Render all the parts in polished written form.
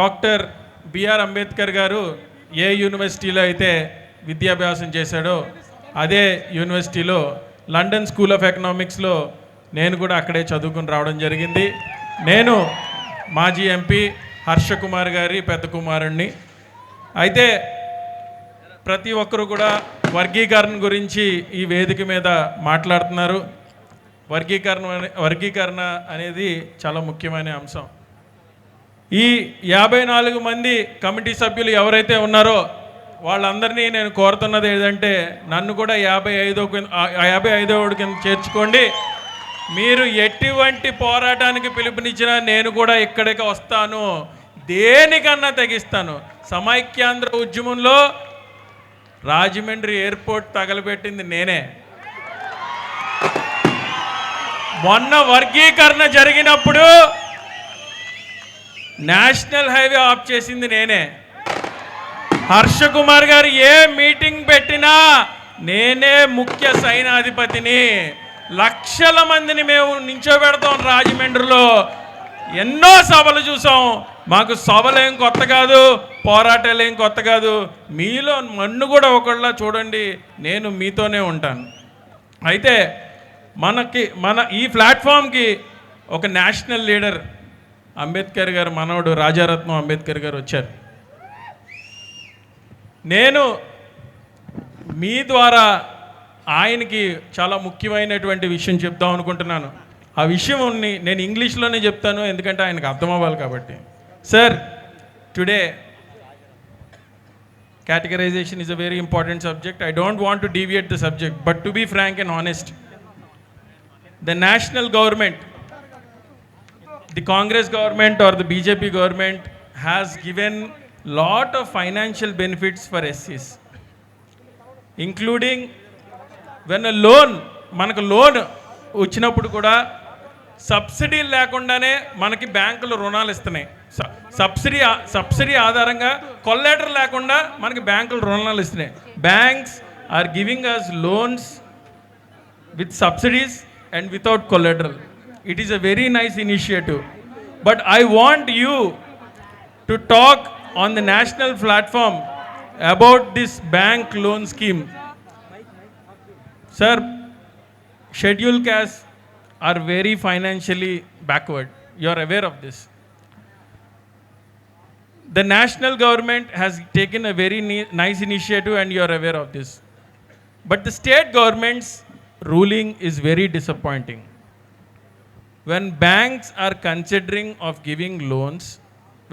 Doctor BR Ambedkar గారు ఏ యూనివర్సిటీలో అయితే విద్యాభ్యాసం చేశాడో అదే యూనివర్సిటీలో లండన్ స్కూల్ ఆఫ్ ఎకనామిక్స్లో నేను కూడా అక్కడే చదువుకుని రావడం జరిగింది. నేను మాజీ ఎంపీ హర్ష కుమార్ గారి పెద్ద కుమారుణ్ణి. అయితే ప్రతి ఒక్కరు కూడా వర్గీకరణ గురించి ఈ వేదిక మీద మాట్లాడుతున్నారు. వర్గీకరణ అనేది చాలా ముఖ్యమైన అంశం. ఈ 54 మంది కమిటీ సభ్యులు ఎవరైతే ఉన్నారో వాళ్ళందరినీ నేను కోరుతున్నది ఏంటంటే నన్ను కూడా 55వ కింద చేర్చుకోండి. మీరు ఎటువంటి పోరాటానికి పిలుపునిచ్చినా నేను కూడా ఇక్కడికి వస్తాను, దేనికన్నా తెగిస్తాను. సమైక్యాంధ్ర ఉద్యమంలో రాజమండ్రి ఎయిర్పోర్ట్ తగలబెట్టింది నేనే. మొన్న వర్గీకరణ జరిగినప్పుడు నేషనల్ హైవే ఆఫ్ చేసింది నేనే. హర్ష కుమార్ గారు ఏ మీటింగ్ పెట్టినా నేనే ముఖ్య సైనాధిపతిని. లక్షల మందిని మేము నించోబెడతాం రాజమండ్రిలో. ఎన్నో సభలు చూసాం. మాకు సభలేం కొత్త కాదు, పోరాటాలేం కొత్త కాదు. మీలో నన్ను కూడా ఒకళ్ళ చూడండి, నేను మీతోనే ఉంటాను. అయితే మన ఈ ప్లాట్ఫామ్కి ఒక నేషనల్ లీడర్ అంబేద్కర్ గారు మనవడు రాజారత్నం అంబేద్కర్ గారు వచ్చారు. నేను మీ ద్వారా ఆయనకి చాలా ముఖ్యమైనటువంటి విషయం చెప్దాం అనుకుంటున్నాను. ఆ విషయం నేను ఇంగ్లీష్లోనే చెప్తాను, ఎందుకంటే ఆయనకు అర్థం అవ్వాలి కాబట్టి. Sir, today categorization is a very important subject. I don't want to deviate the subject, but to be frank and honest, the national government, the Congress government or the BJP government has given lot of financial benefits for SCs, including when a loan, మనకు loan వచ్చినప్పుడు కూడా subsidy లేకుండానే మనకి బ్యాంకులు రుణాలు ఇస్తున్నాయి. Subsidy ఆధారంగా కొల్లేటర్ లేకుండా మనకి బ్యాంకులు రుణాలు ఇస్తున్నాయి. Banks are giving us loans with subsidies and without collateral. It is a very nice initiative. But I want you to talk on the national platform about this bank loan scheme. Sir, scheduled castes are very financially backward. You are aware of this. The national government has taken a very nice initiative and you are aware of this. But the state government's ruling is very disappointing. When banks are considering of giving loans,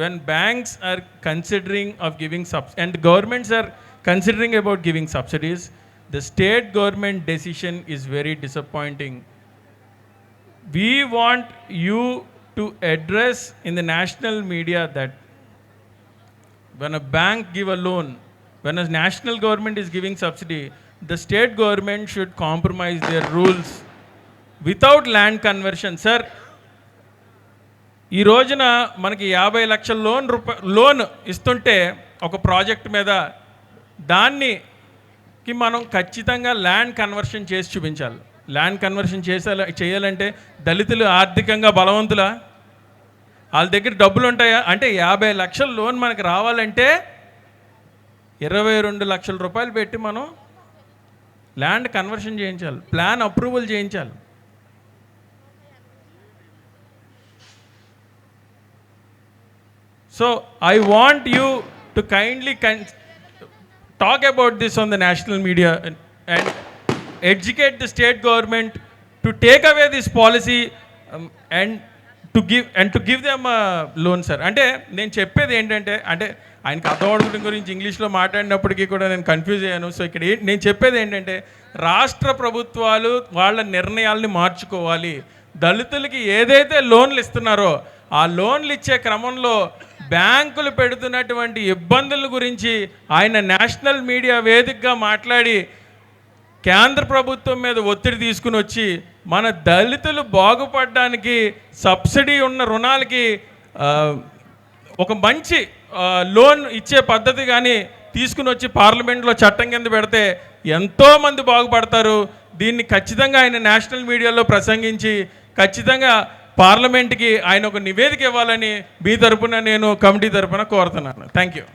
when banks are considering of giving and governments are considering about giving subsidies, the state government decision is very disappointing. We want you to address in the national media that when a bank give a loan, when a national government is giving subsidy, the state government should compromise their rules without land conversion. Sir, ఈ రోజున మనకి 50 లక్షల loan ఇస్తుంటే ఒక project మీద దానికి మనం ఖచ్చితంగా ల్యాండ్ కన్వర్షన్ చేసి చూపించాలి. ల్యాండ్ కన్వర్షన్ చేయాలంటే దళితులు ఆర్థికంగా బలవంతులా? వాళ్ళ దగ్గర డబ్బులు ఉంటాయా? అంటే 50 లక్షల లోన్ మనకి రావాలంటే 22 లక్షల రూపాయలు పెట్టి మనం ల్యాండ్ కన్వర్షన్ చేయించాలి, ప్లాన్ అప్రూవల్ చేయించాలి. So I want you to kindly talk about this on the national media and educate the state government to take away this policy and to give them a loan, sir. అంటే నేను చెప్పేది ఏంటంటే, అంటే ఆయనకు అర్థం గురించి ఇంగ్లీష్లో మాట్లాడినప్పటికీ కూడా నేను కన్ఫ్యూజ్ అయ్యాను. సో ఇక్కడ నేను చెప్పేది ఏంటంటే, రాష్ట్ర ప్రభుత్వాలు వాళ్ళ నిర్ణయాల్ని మార్చుకోవాలి. దళితులకి ఏదైతే లోన్లు ఇస్తున్నారో ఆ లోన్లు ఇచ్చే క్రమంలో బ్యాంకులు పెడుతున్నటువంటి ఇబ్బందుల గురించి ఆయన నేషనల్ మీడియా వేదికగా మాట్లాడి కేంద్ర ప్రభుత్వం మీద ఒత్తిడి తీసుకుని వచ్చి మన దళితులు బాగుపడడానికి సబ్సిడీ ఉన్న రుణాలకి ఒక మంచి లోన్ ఇచ్చే పద్ధతి కానీ తీసుకుని వచ్చి పార్లమెంట్లో చట్టం కింద పెడితే ఎంతోమంది బాగుపడతారు. దీన్ని ఖచ్చితంగా ఆయన నేషనల్ మీడియాలో ప్రసంగించి ఖచ్చితంగా పార్లమెంట్కి ఆయన ఒక నివేదిక ఇవ్వాలని మీ తరపున నేను కమిటీ తరపున కోరుతున్నాను. Thank you.